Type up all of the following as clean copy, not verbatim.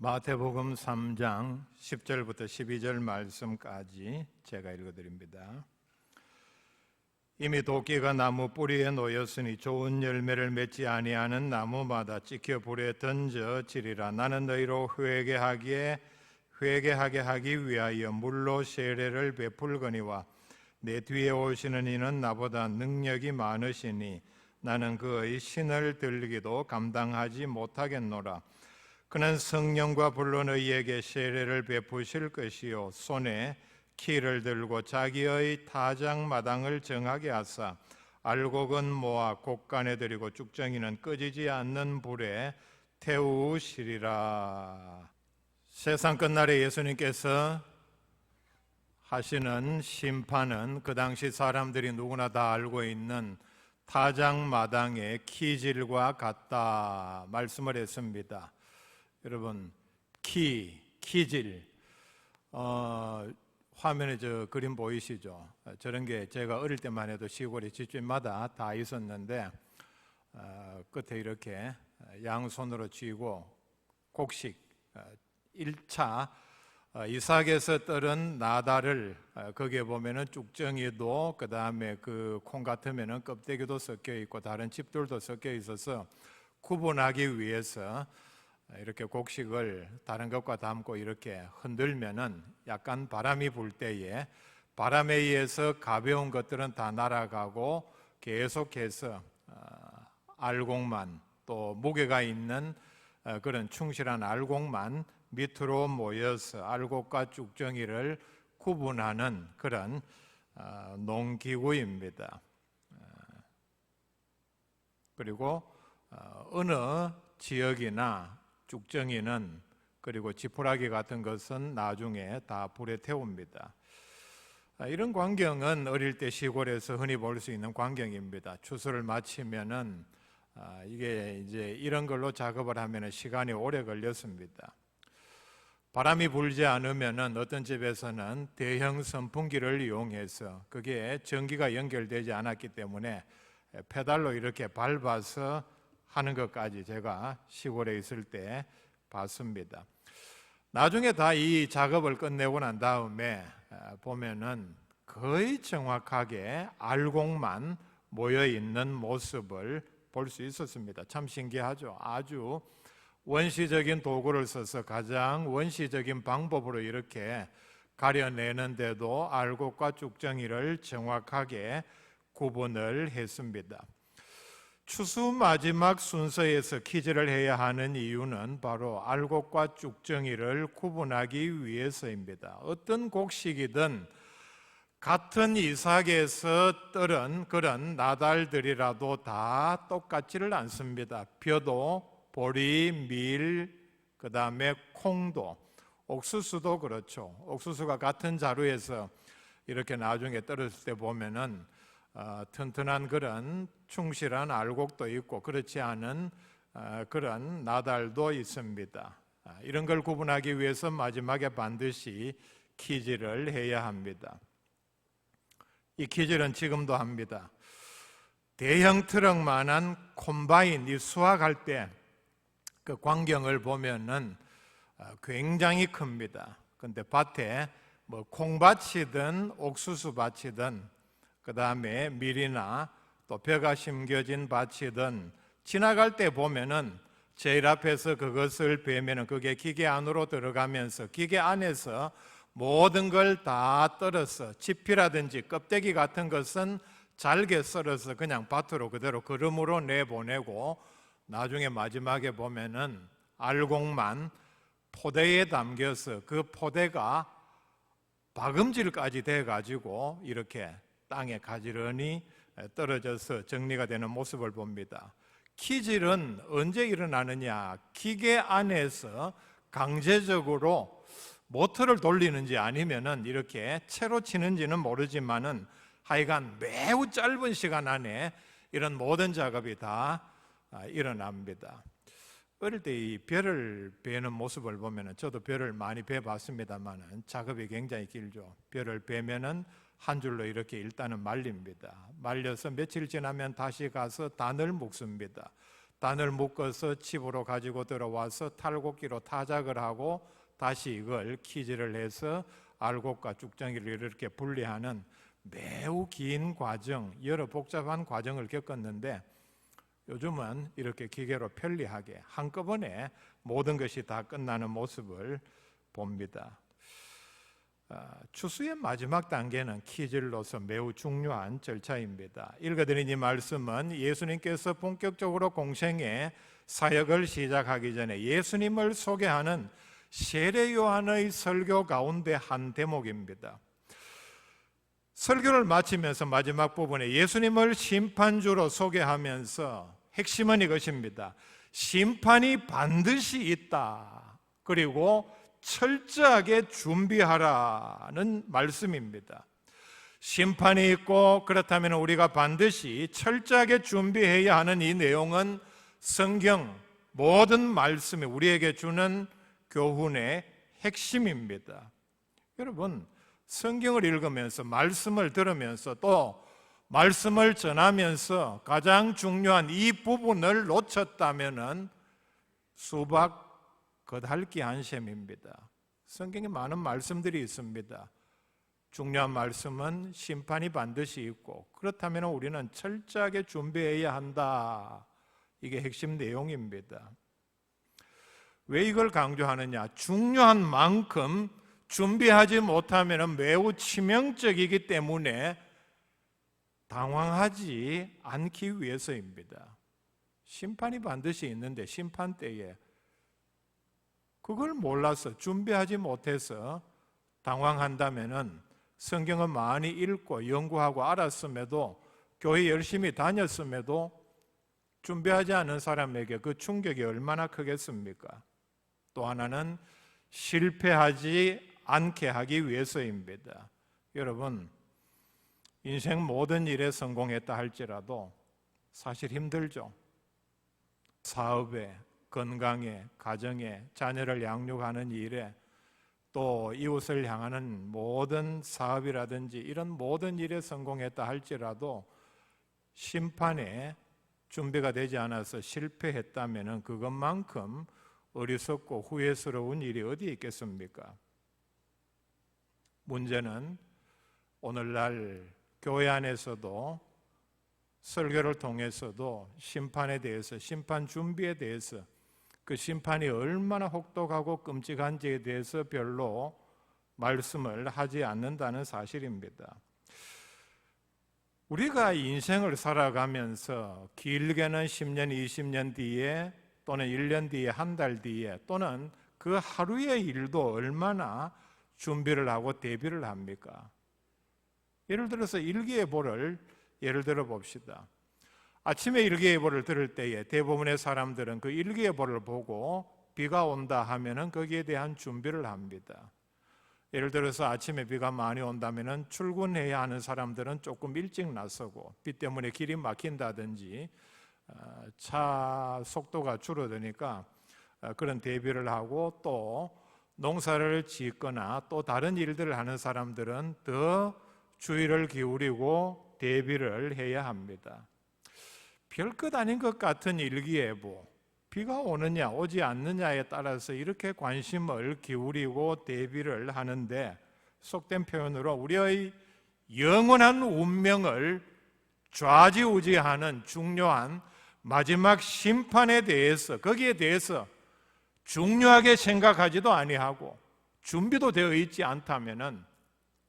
마태복음 3장 10절부터 12절 말씀까지 제가 읽어드립니다. 이미 도끼가 나무 뿌리에 놓였으니 좋은 열매를 맺지 아니하는 나무마다 찍혀 불에 던져지리라. 나는 너희로 회개하게 하기 위하여 물로 세례를 베풀거니와 내 뒤에 오시는 이는 나보다 능력이 많으시니 나는 그의 신을 들기도 감당하지 못하겠노라. 그는 성령과 불로 너희에게 세례를 베푸실 것이요 손에 키를 들고 자기의 타작마당을 정하게 하사 알곡은 모아 곡간에 들이고 쭉정이는 꺼지지 않는 불에 태우시리라. 세상 끝날에 예수님께서 하시는 심판은 그 당시 사람들이 누구나 다 알고 있는 타작마당의 키질과 같다 말씀을 했습니다. 여러분, 키질, 화면에 저 그림 보이시죠? 저런 게 제가 어릴 때만 해도 시골에 집집마다 다 있었는데 끝에 이렇게 양손으로 쥐고 곡식 1차 이삭에서 떨은 나달을 거기에 보면은 쭉정이도 그 다음에 그 콩 같으면은 껍데기도 섞여 있고 다른 칩들도 섞여 있어서 구분하기 위해서 이렇게 곡식을 다른 것과 담고 이렇게 흔들면은 약간 바람이 불 때에 바람에 의해서 가벼운 것들은 다 날아가고 계속해서 알곡만 또 무게가 있는 그런 충실한 알곡만 밑으로 모여서 알곡과 쭉정이를 구분하는 그런 농기구입니다. 그리고 어느 지역이나 쭉정이는 그리고 지푸라기 같은 것은 나중에 다 불에 태웁니다. 이런 광경은 어릴 때 시골에서 흔히 볼 수 있는 광경입니다. 추수를 마치면은 이게 이제 이런 걸로 작업을 하면 시간이 오래 걸렸습니다. 바람이 불지 않으면은 어떤 집에서는 대형 선풍기를 이용해서 그게 전기가 연결되지 않았기 때문에 페달로 이렇게 밟아서 하는 것까지 제가 시골에 있을 때 봤습니다. 나중에 다 이 작업을 끝내고 난 다음에 보면은 거의 정확하게 알곡만 모여 있는 모습을 볼 수 있었습니다. 참 신기하죠. 아주 원시적인 도구를 써서 가장 원시적인 방법으로 이렇게 가려내는데도 알곡과 쭉정이를 정확하게 구분을 했습니다. 추수 마지막 순서에서 키질을 해야 하는 이유는 바로 알곡과 쭉정이를 구분하기 위해서입니다. 어떤 곡식이든 같은 이삭에서 떨은 그런 나달들이라도 다 똑같지를 않습니다. 벼도 보리, 밀, 그 다음에 콩도, 옥수수도 그렇죠. 옥수수가 같은 자루에서 이렇게 나중에 떨어질 때 보면은 튼튼한 그런 충실한 알곡도 있고 그렇지 않은 그런 나달도 있습니다. 이런 걸 구분하기 위해서 마지막에 반드시 키질을 해야 합니다. 이 키질은 지금도 합니다. 대형 트럭만한 콤바인, 이 수확할 때 그 광경을 보면은 굉장히 큽니다. 근데 밭에 뭐 콩밭이든 옥수수밭이든 그 다음에 밀이나 또 벼가 심겨진 밭이든 지나갈 때 보면은 제일 앞에서 그것을 베면은 그게 기계 안으로 들어가면서 기계 안에서 모든 걸 다 떨어서 지피라든지 껍데기 같은 것은 잘게 썰어서 그냥 밭으로 그대로 거름으로 내보내고 나중에 마지막에 보면은 알곡만 포대에 담겨서 그 포대가 박음질까지 돼가지고 이렇게 땅에 가지런히 떨어져서 정리가 되는 모습을 봅니다. 키질은 언제 일어나느냐? 기계 안에서 강제적으로 모터를 돌리는지 아니면은 이렇게 채로 치는지는 모르지만은 하여간 매우 짧은 시간 안에 이런 모든 작업이 다 일어납니다. 어릴 때 이 벼를 베는 모습을 보면은 저도 벼를 많이 베봤습니다만은 작업이 굉장히 길죠. 벼를 베면은 한 줄로 이렇게 일단은 말립니다. 말려서 며칠 지나면 다시 가서 단을 묶습니다. 단을 묶어서 집으로 가지고 들어와서 탈곡기로 타작을 하고 다시 이걸 키질을 해서 알곡과 쭉정이를 이렇게 분리하는 매우 긴 과정, 여러 복잡한 과정을 겪었는데 요즘은 이렇게 기계로 편리하게 한꺼번에 모든 것이 다 끝나는 모습을 봅니다. 추수의 마지막 단계는 키질로서 매우 중요한 절차입니다. 읽어드린 이 말씀은 예수님께서 본격적으로 공생의 사역을 시작하기 전에 예수님을 소개하는 세례 요한의 설교 가운데 한 대목입니다. 설교를 마치면서 마지막 부분에 예수님을 심판주로 소개하면서 핵심은 이것입니다. 심판이 반드시 있다. 그리고 철저하게 준비하라는 말씀입니다. 심판이 있고 그렇다면 우리가 반드시 철저하게 준비해야 하는 이 내용은 성경 모든 말씀이 우리에게 주는 교훈의 핵심입니다. 여러분, 성경을 읽으면서 말씀을 들으면서 또 말씀을 전하면서 가장 중요한 이 부분을 놓쳤다면 수박 겉핥기 한 셈입니다. 성경에 많은 말씀들이 있습니다. 중요한 말씀은 심판이 반드시 있고 그렇다면 우리는 철저하게 준비해야 한다. 이게 핵심 내용입니다. 왜 이걸 강조하느냐? 중요한 만큼 준비하지 못하면 매우 치명적이기 때문에 당황하지 않기 위해서입니다. 심판이 반드시 있는데 심판 때에 그걸 몰라서 준비하지 못해서 당황한다면 성경을 많이 읽고 연구하고 알았음에도 교회 열심히 다녔음에도 준비하지 않은 사람에게 그 충격이 얼마나 크겠습니까? 또 하나는 실패하지 않게 하기 위해서입니다. 여러분, 인생 모든 일에 성공했다 할지라도 사실 힘들죠. 사업에, 건강에, 가정에, 자녀를 양육하는 일에, 또 이웃을 향하는 모든 사업이라든지 이런 모든 일에 성공했다 할지라도 심판에 준비가 되지 않아서 실패했다면 그것만큼 어리석고 후회스러운 일이 어디 있겠습니까? 문제는 오늘날 교회 안에서도 설교를 통해서도 심판에 대해서, 심판 준비에 대해서, 그 심판이 얼마나 혹독하고 끔찍한지에 대해서 별로 말씀을 하지 않는다는 사실입니다. 우리가 인생을 살아가면서 길게는 10년, 20년 뒤에 또는 1년 뒤에, 한 달 뒤에 또는 그 하루의 일도 얼마나 준비를 하고 대비를 합니까? 예를 들어서 일기예보를 예를 들어 봅시다. 아침에 일기예보를 들을 때에 대부분의 사람들은 그 일기예보를 보고 비가 온다 하면은 거기에 대한 준비를 합니다. 예를 들어서 아침에 비가 많이 온다면은 출근해야 하는 사람들은 조금 일찍 나서고 비 때문에 길이 막힌다든지 차 속도가 줄어드니까 그런 대비를 하고 또 농사를 짓거나 또 다른 일들을 하는 사람들은 더 주의를 기울이고 대비를 해야 합니다. 별것 아닌 것 같은 일기예보, 비가 오느냐 오지 않느냐에 따라서 이렇게 관심을 기울이고 대비를 하는데 속된 표현으로 우리의 영원한 운명을 좌지우지하는 중요한 마지막 심판에 대해서, 거기에 대해서 중요하게 생각하지도 아니하고 준비도 되어 있지 않다면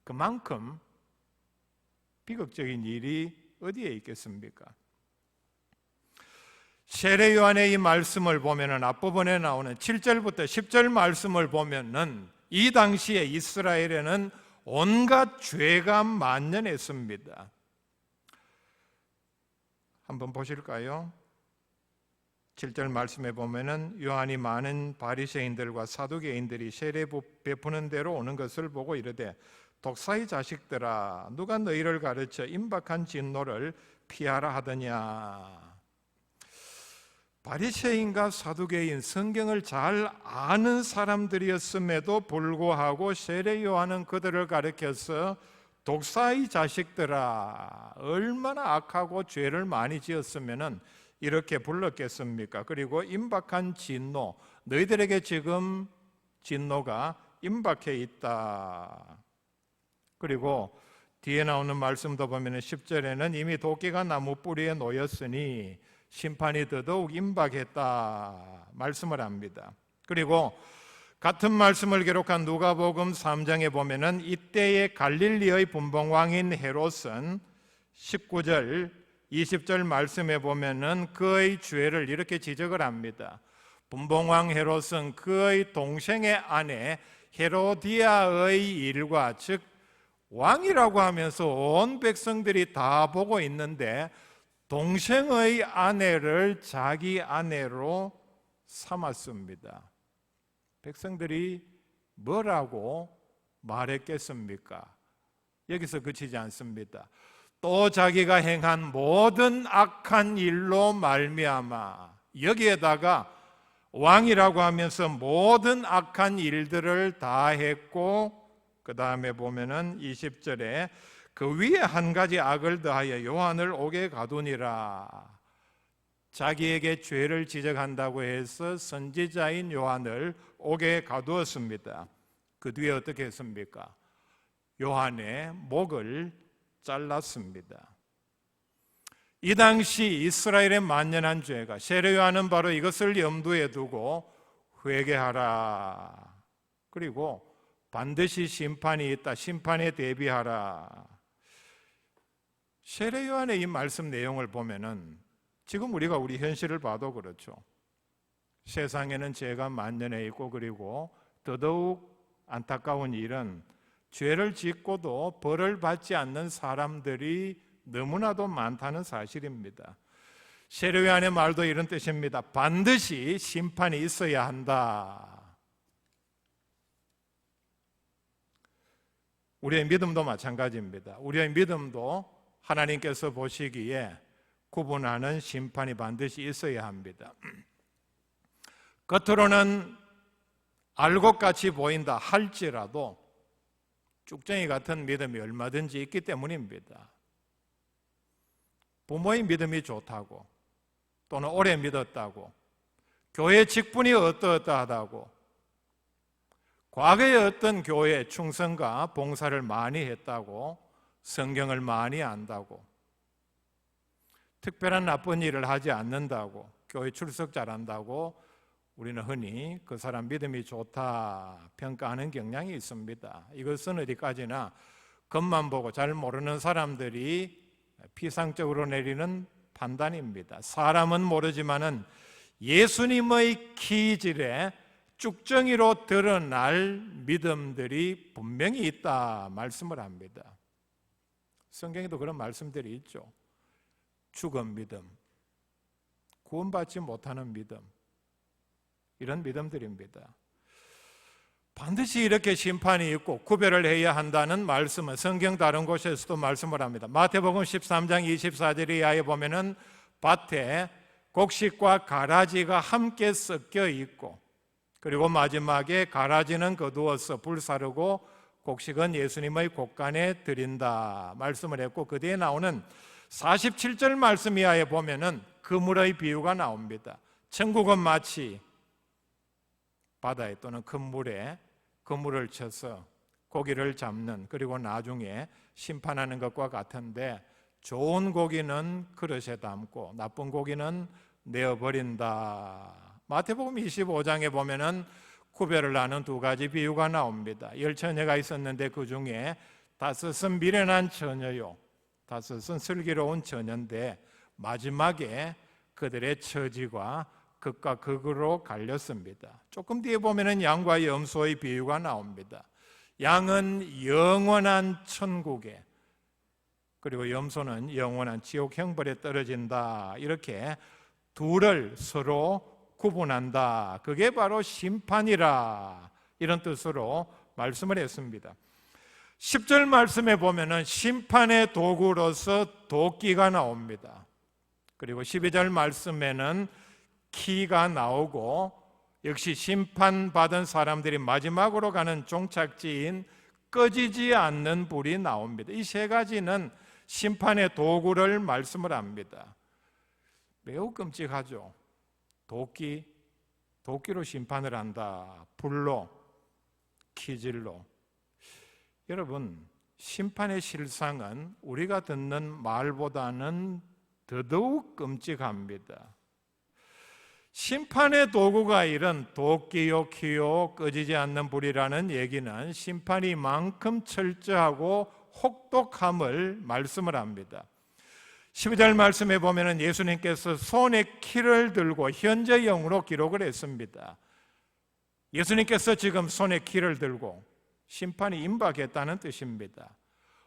그만큼 비극적인 일이 어디에 있겠습니까? 세례 요한의 이 말씀을 보면은 앞부분에 나오는 7절부터 10절 말씀을 보면은 이 당시에 이스라엘에는 온갖 죄가 만연했습니다. 한번 보실까요? 7절 말씀에 보면은 요한이 많은 바리새인들과 사두개인들이 세례 베푸는 대로 오는 것을 보고 이르되 독사의 자식들아 누가 너희를 가르쳐 임박한 진노를 피하라 하더냐. 바리새인과 사두개인, 성경을 잘 아는 사람들이었음에도 불구하고 세례 요한은 그들을 가르쳐서 독사의 자식들아, 얼마나 악하고 죄를 많이 지었으면 이렇게 불렀겠습니까? 그리고 임박한 진노, 너희들에게 지금 진노가 임박해 있다. 그리고 뒤에 나오는 말씀도 보면 10절에는 이미 도끼가 나무 뿌리에 놓였으니 심판이 더더욱 임박했다 말씀을 합니다. 그리고 같은 말씀을 기록한 누가복음 3장에 보면은 이때의 갈릴리의 분봉왕인 헤롯은 19절 20절 말씀에 보면은 그의 죄를 이렇게 지적을 합니다. 분봉왕 헤롯은 그의 동생의 아내 헤로디아의 일과, 즉 왕이라고 하면서 온 백성들이 다 보고 있는데 동생의 아내를 자기 아내로 삼았습니다. 백성들이 뭐라고 말했겠습니까? 여기서 그치지 않습니다. 또 자기가 행한 모든 악한 일로 말미암아, 여기에다가 왕이라고 하면서 모든 악한 일들을 다 했고, 그 다음에 보면은 20절에 그 위에 한 가지 악을 더하여 요한을 옥에 가두니라. 자기에게 죄를 지적한다고 해서 선지자인 요한을 옥에 가두었습니다. 그 뒤에 어떻게 했습니까? 요한의 목을 잘랐습니다. 이 당시 이스라엘의 만연한 죄가, 세례 요한은 바로 이것을 염두에 두고 회개하라, 그리고 반드시 심판이 있다, 심판에 대비하라. 세례 요한의 이 말씀 내용을 보면은 지금 우리가 우리 현실을 봐도 그렇죠. 세상에는 죄가 만연해 있고, 그리고 더더욱 안타까운 일은 죄를 짓고도 벌을 받지 않는 사람들이 너무나도 많다는 사실입니다. 세례 요한의 말도 이런 뜻입니다. 반드시 심판이 있어야 한다. 우리의 믿음도 마찬가지입니다. 우리의 믿음도 하나님께서 보시기에 구분하는 심판이 반드시 있어야 합니다. 겉으로는 알곡같이 보인다 할지라도 쭉정이 같은 믿음이 얼마든지 있기 때문입니다. 부모의 믿음이 좋다고, 또는 오래 믿었다고, 교회 직분이 어떠어떠하다고, 과거에 어떤 교회에 충성과 봉사를 많이 했다고, 성경을 많이 안다고, 특별한 나쁜 일을 하지 않는다고, 교회 출석 잘한다고 우리는 흔히 그 사람 믿음이 좋다 평가하는 경향이 있습니다. 이것은 어디까지나 겉만 보고 잘 모르는 사람들이 피상적으로 내리는 판단입니다. 사람은 모르지만은 예수님의 기질에 쭉정이로 드러날 믿음들이 분명히 있다 말씀을 합니다. 성경에도 그런 말씀들이 있죠. 죽은 믿음, 구원받지 못하는 믿음, 이런 믿음들입니다. 반드시 이렇게 심판이 있고 구별을 해야 한다는 말씀은 성경 다른 곳에서도 말씀을 합니다. 마태복음 13장 24절 이하에 보면은 밭에 곡식과 가라지가 함께 섞여 있고, 그리고 마지막에 가라지는 거두어서 불사르고 곡식은 예수님의 곳간에 드린다 말씀을 했고, 그 뒤에 나오는 47절 말씀 이하에 보면은 그물의 비유가 나옵니다. 천국은 마치 바다에 또는 큰 물에 그물을 쳐서 고기를 잡는, 그리고 나중에 심판하는 것과 같은데, 좋은 고기는 그릇에 담고 나쁜 고기는 내어버린다. 마태복음 25장에 보면은 구별을 하는 두 가지 비유가 나옵니다. 10처녀가 있었는데 그 중에 5은 미련한 처녀요, 5은 슬기로운 처녀인데 마지막에 그들의 처지가 극과 극으로 갈렸습니다. 조금 뒤에 보면은 양과 염소의 비유가 나옵니다. 양은 영원한 천국에, 그리고 염소는 영원한 지옥 형벌에 떨어진다. 이렇게 둘을 서로 구분한다. 그게 바로 심판이라, 이런 뜻으로 말씀을 했습니다. 10절 말씀에 보면은 심판의 도구로서 도끼가 나옵니다. 그리고 12절 말씀에는 키가 나오고, 역시 심판받은 사람들이 마지막으로 가는 종착지인 꺼지지 않는 불이 나옵니다. 이 세 가지는 심판의 도구를 말씀을 합니다. 매우 끔찍하죠. 도끼로 심판을 한다. 불로, 키질로. 여러분, 심판의 실상은 우리가 듣는 말보다는 더더욱 끔찍합니다. 심판의 도구가 이런 도끼요, 키요, 꺼지지 않는 불이라는 얘기는 심판이 만큼 철저하고 혹독함을 말씀을 합니다. 12절 말씀에 보면 예수님께서 손에 키를 들고 현재형으로 기록을 했습니다. 예수님께서 지금 손에 키를 들고 심판이 임박했다는 뜻입니다.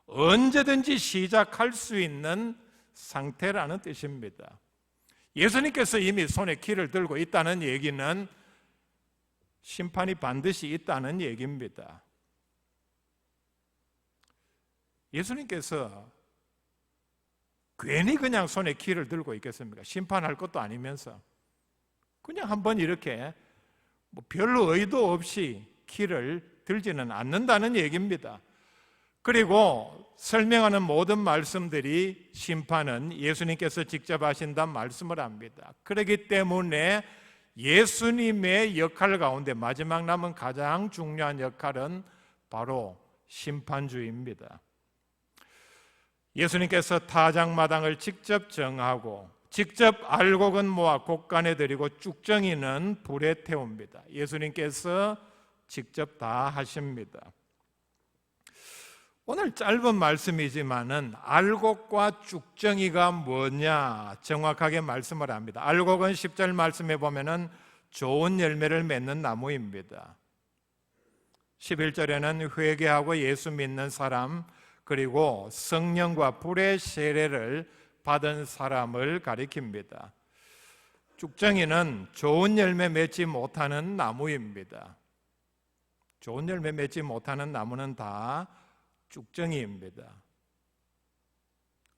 언제든지 시작할 수 있는 상태라는 뜻입니다. 예수님께서 이미 손에 키를 들고 있다는 얘기는 심판이 반드시 있다는 얘기입니다. 예수님께서 괜히 그냥 손에 키를 들고 있겠습니까? 심판할 것도 아니면서 그냥 한번 이렇게 별로 의도 없이 키를 들지는 않는다는 얘기입니다. 그리고 설명하는 모든 말씀들이 심판은 예수님께서 직접 하신다는 말씀을 합니다. 그렇기 때문에 예수님의 역할 가운데 마지막 남은 가장 중요한 역할은 바로 심판주입니다. 예수님께서 타작마당을 직접 정하고 직접 알곡은 모아 곡간에 들이고 쭉정이는 불에 태웁니다. 예수님께서 직접 다 하십니다. 오늘 짧은 말씀이지만은 알곡과 쭉정이가 뭐냐 정확하게 말씀을 합니다. 알곡은 10절 말씀에 보면은 좋은 열매를 맺는 나무입니다. 11절에는 회개하고 예수 믿는 사람 그리고 성령과 불의 세례를 받은 사람을 가리킵니다. 쭉정이는 좋은 열매 맺지 못하는 나무입니다. 좋은 열매 맺지 못하는 나무는 다 쭉정이입니다.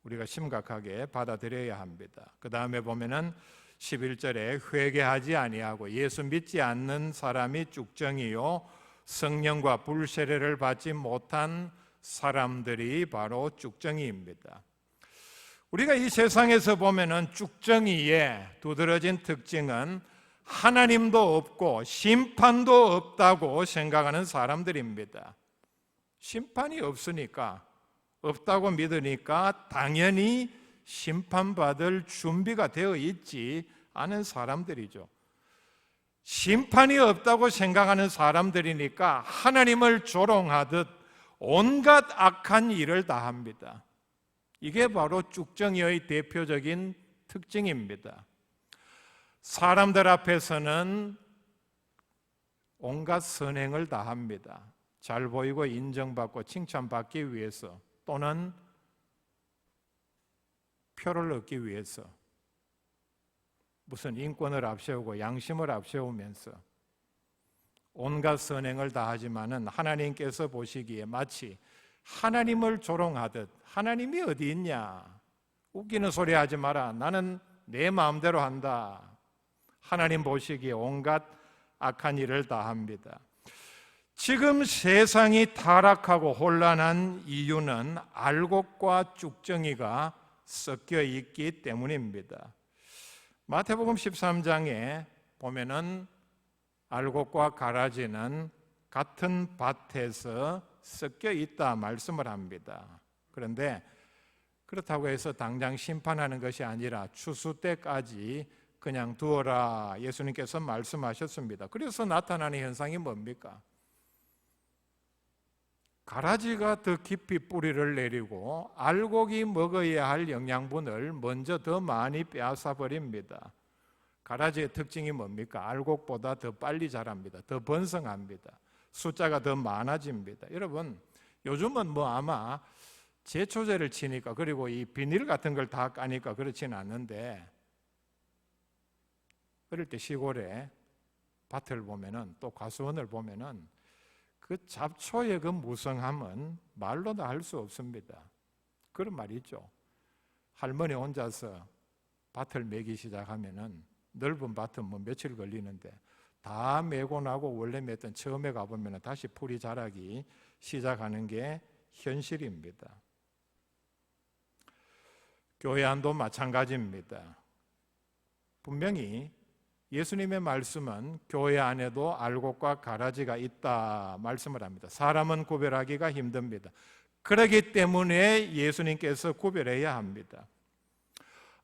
우리가 심각하게 받아들여야 합니다. 그 다음에 보면은 11절에 회개하지 아니하고 예수 믿지 않는 사람이 쭉정이요 성령과 불 세례를 받지 못한 사람들이 바로 쭉정이입니다. 우리가 이 세상에서 보면은 쭉정이의 두드러진 특징은 하나님도 없고 심판도 없다고 생각하는 사람들입니다. 심판이 없으니까 없다고 믿으니까 당연히 심판받을 준비가 되어 있지 않은 사람들이죠. 심판이 없다고 생각하는 사람들이니까 하나님을 조롱하듯 온갖 악한 일을 다 합니다. 이게 바로 쭉정이의 대표적인 특징입니다. 사람들 앞에서는 온갖 선행을 다 합니다. 잘 보이고 인정받고 칭찬받기 위해서 또는 표를 얻기 위해서 무슨 인권을 앞세우고 양심을 앞세우면서 온갖 선행을 다 하지만은 하나님께서 보시기에 마치 하나님을 조롱하듯 하나님이 어디 있냐? 웃기는 소리 하지 마라. 나는 내 마음대로 한다. 하나님 보시기에 온갖 악한 일을 다 합니다. 지금 세상이 타락하고 혼란한 이유는 알곡과 쭉정이가 섞여 있기 때문입니다. 마태복음 13장에 보면은 알곡과 가라지는 같은 밭에서 섞여 있다 말씀을 합니다. 그런데 그렇다고 해서 당장 심판하는 것이 아니라 추수 때까지 그냥 두어라 예수님께서 말씀하셨습니다. 그래서 나타나는 현상이 뭡니까? 가라지가 더 깊이 뿌리를 내리고 알곡이 먹어야 할 영양분을 먼저 더 많이 빼앗아 버립니다. 가라지의 특징이 뭡니까? 알곡보다 더 빨리 자랍니다. 더 번성합니다. 숫자가 더 많아집니다. 여러분, 요즘은 아마 제초제를 치니까 그리고 이 비닐 같은 걸 다 까니까 그렇지는 않는데 어릴 때 시골에 밭을 보면은 또 과수원을 보면은 그 잡초의 그 무성함은 말로도 할 수 없습니다. 그런 말이 있죠. 할머니 혼자서 밭을 매기 시작하면은 넓은 밭은 며칠 걸리는데 다 매고 나고 원래 맺던 처음에 가보면 다시 풀이 자라기 시작하는 게 현실입니다. 교회 안도 마찬가지입니다. 분명히 예수님의 말씀은 교회 안에도 알곡과 가라지가 있다 말씀을 합니다. 사람은 구별하기가 힘듭니다. 그렇기 때문에 예수님께서 구별해야 합니다.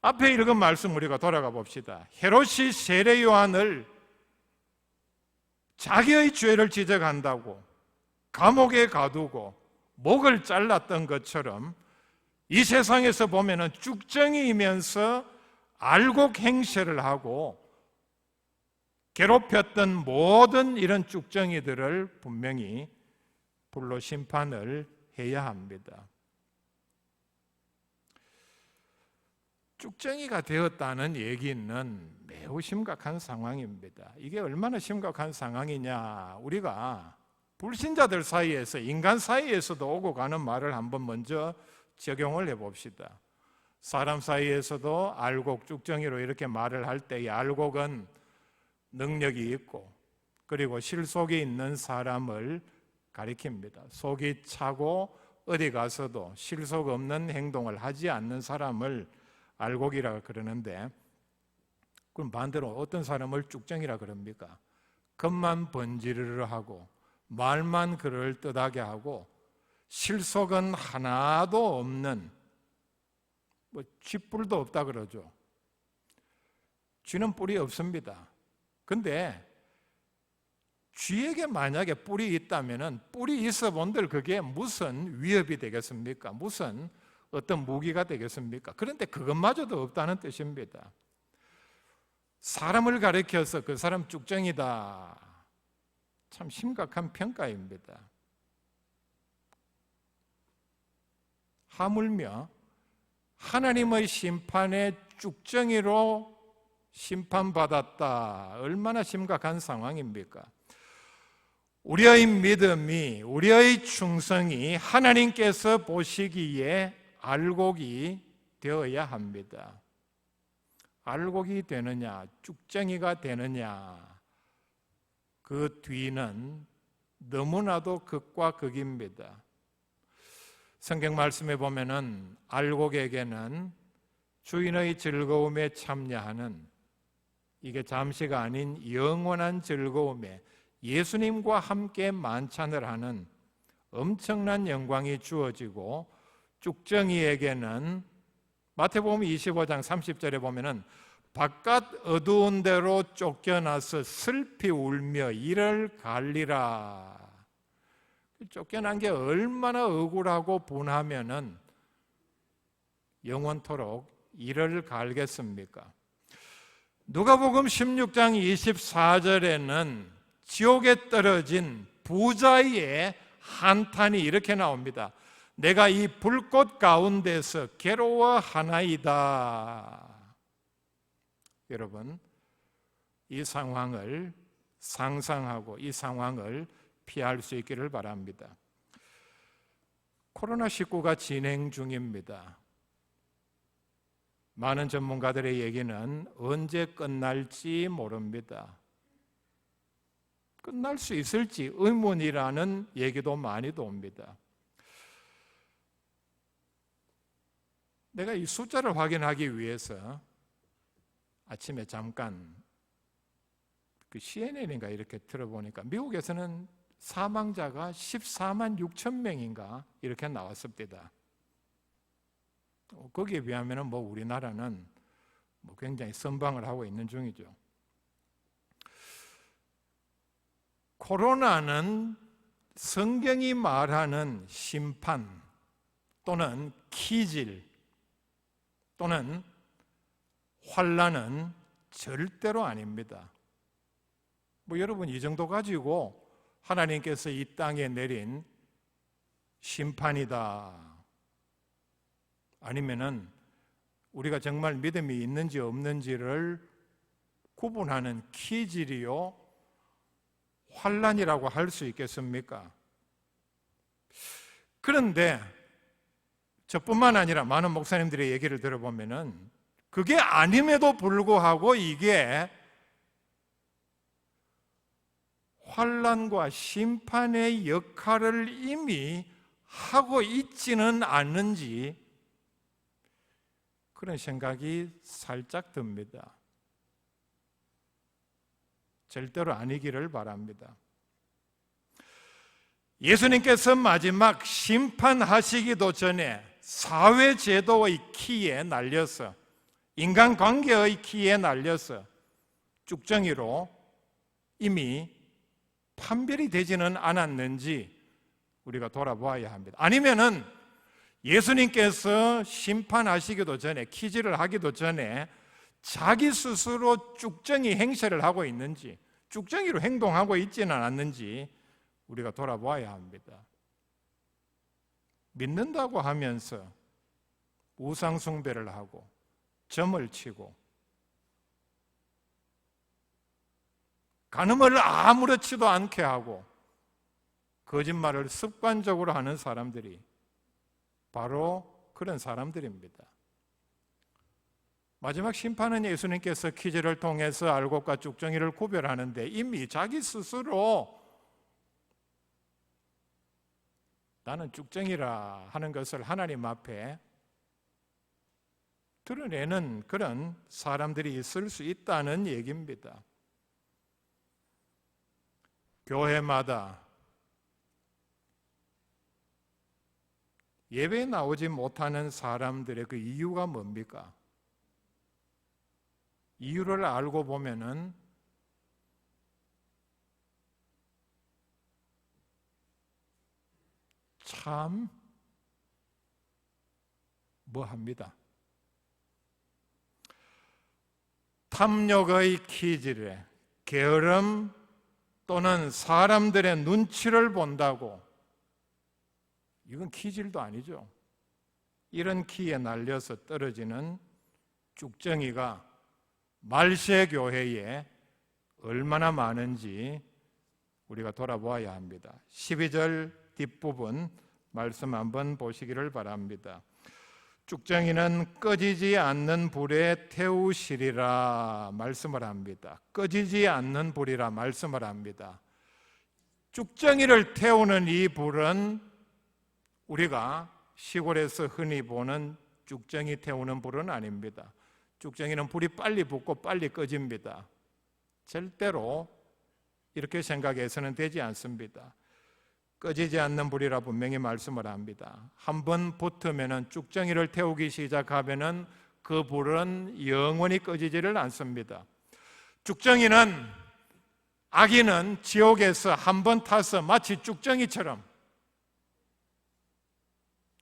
앞에 읽은 말씀 우리가 돌아가 봅시다. 헤롯이 세례 요한을 자기의 죄를 지적한다고 감옥에 가두고 목을 잘랐던 것처럼 이 세상에서 보면은 쭉정이면서 알곡 행세를 하고 괴롭혔던 모든 이런 쭉정이들을 분명히 불로 심판을 해야 합니다. 쭉정이가 되었다는 얘기는 매우 심각한 상황입니다. 이게 얼마나 심각한 상황이냐, 우리가 불신자들 사이에서, 인간 사이에서도 오고 가는 말을 한번 먼저 적용을 해봅시다. 사람 사이에서도 알곡, 쭉정이로 이렇게 말을 할 때 이 알곡은 능력이 있고 그리고 실속이 있는 사람을 가리킵니다. 속이 차고 어디 가서도 실속 없는 행동을 하지 않는 사람을 알곡이라 그러는데, 그럼 반대로 어떤 사람을 쭉정이라 그럽니까? 겉만 번지르르 하고 말만 그럴듯하게 하고 실속은 하나도 없는, 쥐뿔도 없다 그러죠. 쥐는 뿔이 없습니다. 근데 쥐에게 만약에 뿔이 있다면 뿔이 있어 본들 그게 무슨 위협이 되겠습니까? 무슨 어떤 무기가 되겠습니까? 그런데 그것마저도 없다는 뜻입니다. 사람을 가리켜서 그 사람 쭉정이다, 참 심각한 평가입니다. 하물며 하나님의 심판의 쭉정이로 심판받았다, 얼마나 심각한 상황입니까? 우리의 믿음이, 우리의 충성이 하나님께서 보시기에 알곡이 되어야 합니다. 알곡이 되느냐, 쭉정이가 되느냐, 그 뒤는 너무나도 극과 극입니다. 성경 말씀에 보면은 알곡에게는 주인의 즐거움에 참여하는, 이게 잠시가 아닌 영원한 즐거움에 예수님과 함께 만찬을 하는 엄청난 영광이 주어지고, 쭉정이에게는 마태복음 25장 30절에 보면은 바깥 어두운 데로 쫓겨나서 슬피 울며 이를 갈리라. 쫓겨난 게 얼마나 억울하고 분하면은 영원토록 이를 갈겠습니까? 누가복음 16장 24절에는 지옥에 떨어진 부자의 한탄이 이렇게 나옵니다. 내가 이 불꽃 가운데서 괴로워하나이다. 여러분, 이 상황을 상상하고 이 상황을 피할 수 있기를 바랍니다. 코로나19가 진행 중입니다. 많은 전문가들의 얘기는 언제 끝날지 모릅니다. 끝날 수 있을지 의문이라는 얘기도 많이 옵니다. 내가 이 숫자를 확인하기 위해서 아침에 잠깐 그 CNN인가 이렇게 들어보니까 미국에서는 사망자가 14만 6천 명인가 이렇게 나왔습니다. 거기에 비하면 우리나라는 굉장히 선방을 하고 있는 중이죠. 코로나는 성경이 말하는 심판 또는 키질 또는 환난은 절대로 아닙니다. 여러분, 이 정도 가지고 하나님께서 이 땅에 내린 심판이다, 아니면은 우리가 정말 믿음이 있는지 없는지를 구분하는 키질이요 환난이라고 할 수 있겠습니까? 그런데 저뿐만 아니라 많은 목사님들의 얘기를 들어보면은 그게 아님에도 불구하고 이게 환난과 심판의 역할을 이미 하고 있지는 않는지 그런 생각이 살짝 듭니다. 절대로 아니기를 바랍니다. 예수님께서 마지막 심판하시기도 전에 사회제도의 키에 날려서, 인간관계의 키에 날려서 쭉정이로 이미 판별이 되지는 않았는지 우리가 돌아보아야 합니다. 아니면은 예수님께서 심판하시기도 전에, 키질을 하기도 전에 자기 스스로 쭉정이 행세를 하고 있는지, 쭉정이로 행동하고 있지는 않았는지 우리가 돌아보아야 합니다. 믿는다고 하면서 우상 숭배를 하고 점을 치고 간음을 아무렇지도 않게 하고 거짓말을 습관적으로 하는 사람들이 바로 그런 사람들입니다. 마지막 심판은 예수님께서 키즈를 통해서 알곡과 쭉정이를 구별하는데 이미 자기 스스로 나는 쭉정이라 하는 것을 하나님 앞에 드러내는 그런 사람들이 있을 수 있다는 얘기입니다. 교회마다 예배에 나오지 못하는 사람들의 그 이유가 뭡니까? 이유를 알고 보면은 참 뭐합니다. 탐욕의 기질에 게으름 또는 사람들의 눈치를 본다고, 이건 기질도 아니죠. 이런 키에 날려서 떨어지는 쭉정이가 말세 교회에 얼마나 많은지 우리가 돌아보아야 합니다. 12절 뒷부분 말씀 한번 보시기를 바랍니다. 쭉정이는 꺼지지 않는 불에 태우시리라 말씀을 합니다. 꺼지지 않는 불이라 말씀을 합니다. 쭉정이를 태우는 이 불은 우리가 시골에서 흔히 보는 쭉정이 태우는 불은 아닙니다. 쭉정이는 불이 빨리 붙고 빨리 꺼집니다. 절대로 이렇게 생각해서는 되지 않습니다. 꺼지지 않는 불이라 분명히 말씀을 합니다. 한번 붙으면 쭉정이를 태우기 시작하면 그 불은 영원히 꺼지지를 않습니다. 쭉정이는, 악인은 지옥에서 한번 타서 마치 쭉정이처럼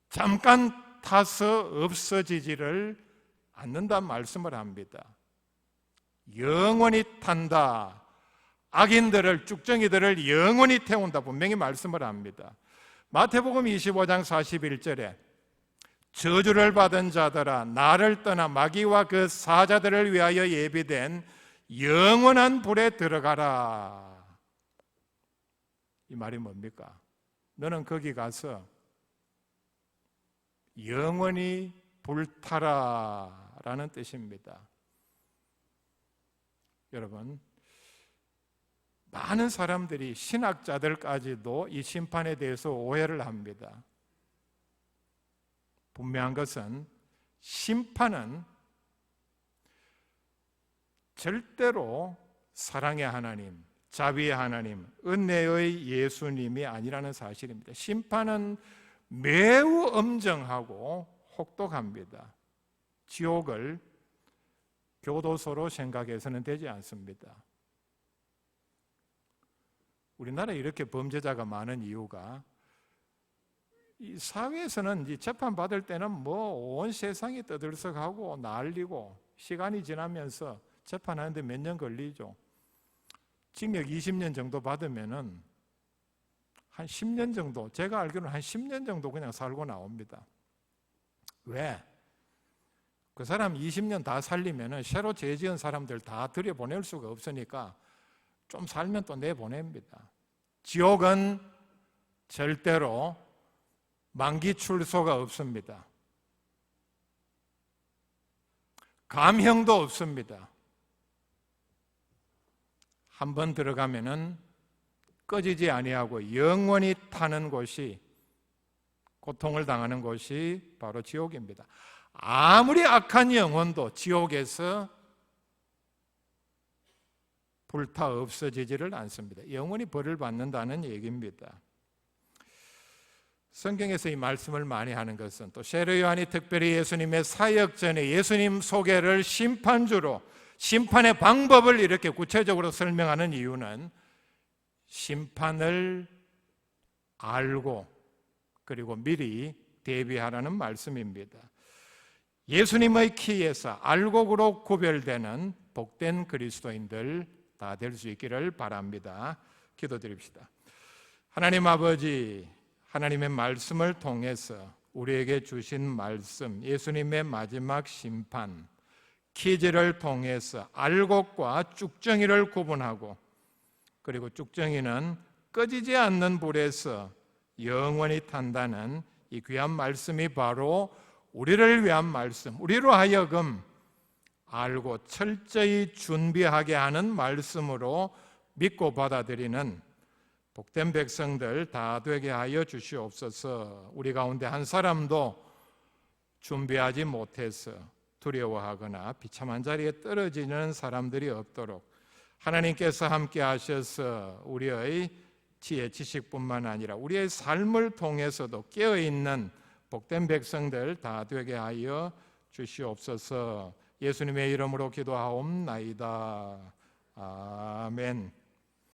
잠깐 타서 없어지지를 않는다는 말씀을 합니다. 영원히 탄다. 악인들을, 쭉정이들을 영원히 태운다 분명히 말씀을 합니다. 마태복음 25장 41절에 저주를 받은 자들아 나를 떠나 마귀와 그 사자들을 위하여 예비된 영원한 불에 들어가라. 이 말이 뭡니까? 너는 거기 가서 영원히 불타라 라는 뜻입니다. 여러분, 많은 사람들이, 신학자들까지도 이 심판에 대해서 오해를 합니다. 분명한 것은 심판은 절대로 사랑의 하나님, 자비의 하나님, 은혜의 예수님이 아니라는 사실입니다. 심판은 매우 엄정하고 혹독합니다. 지옥을 교도소로 생각해서는 되지 않습니다. 우리나라에 이렇게 범죄자가 많은 이유가, 이 사회에서는 이 재판 받을 때는 뭐 온 세상이 떠들썩하고 난리고 시간이 지나면서 재판하는데 몇 년 걸리죠. 징역 20년 정도 받으면은 한 10년 정도, 제가 알기로는 한 10년 정도 그냥 살고 나옵니다. 왜? 그 사람 20년 다 살리면은 새로 죄 지은 사람들 다 들여보낼 수가 없으니까 좀 살면 또 내보냅니다. 지옥은 절대로 만기 출소가 없습니다. 감형도 없습니다. 한번 들어가면은 꺼지지 아니하고 영원히 타는 곳이, 고통을 당하는 곳이 바로 지옥입니다. 아무리 악한 영혼도 지옥에서 불타 없어지지를 않습니다. 영원히 벌을 받는다는 얘기입니다. 성경에서 이 말씀을 많이 하는 것은 또 세례 요한이 특별히 예수님의 사역 전에 예수님 소개를 심판주로 심판의 방법을 이렇게 구체적으로 설명하는 이유는 심판을 알고 그리고 미리 대비하라는 말씀입니다. 예수님의 키에서 알곡으로 구별되는 복된 그리스도인들 다 될 수 있기를 바랍니다. 기도드립시다. 하나님 아버지, 하나님의 말씀을 통해서 우리에게 주신 말씀, 예수님의 마지막 심판, 키즈를 통해서 알곡과 쭉정이를 구분하고 그리고 쭉정이는 꺼지지 않는 불에서 영원히 탄다는 이 귀한 말씀이 바로 우리를 위한 말씀, 우리로 하여금 알고 철저히 준비하게 하는 말씀으로 믿고 받아들이는 복된 백성들 다 되게 하여 주시옵소서. 우리 가운데 한 사람도 준비하지 못해서 두려워하거나 비참한 자리에 떨어지는 사람들이 없도록 하나님께서 함께 하셔서 우리의 지혜 지식뿐만 아니라 우리의 삶을 통해서도 깨어있는 복된 백성들 다 되게 하여 주시옵소서. 예수님의 이름으로 기도하옵나이다. 아멘.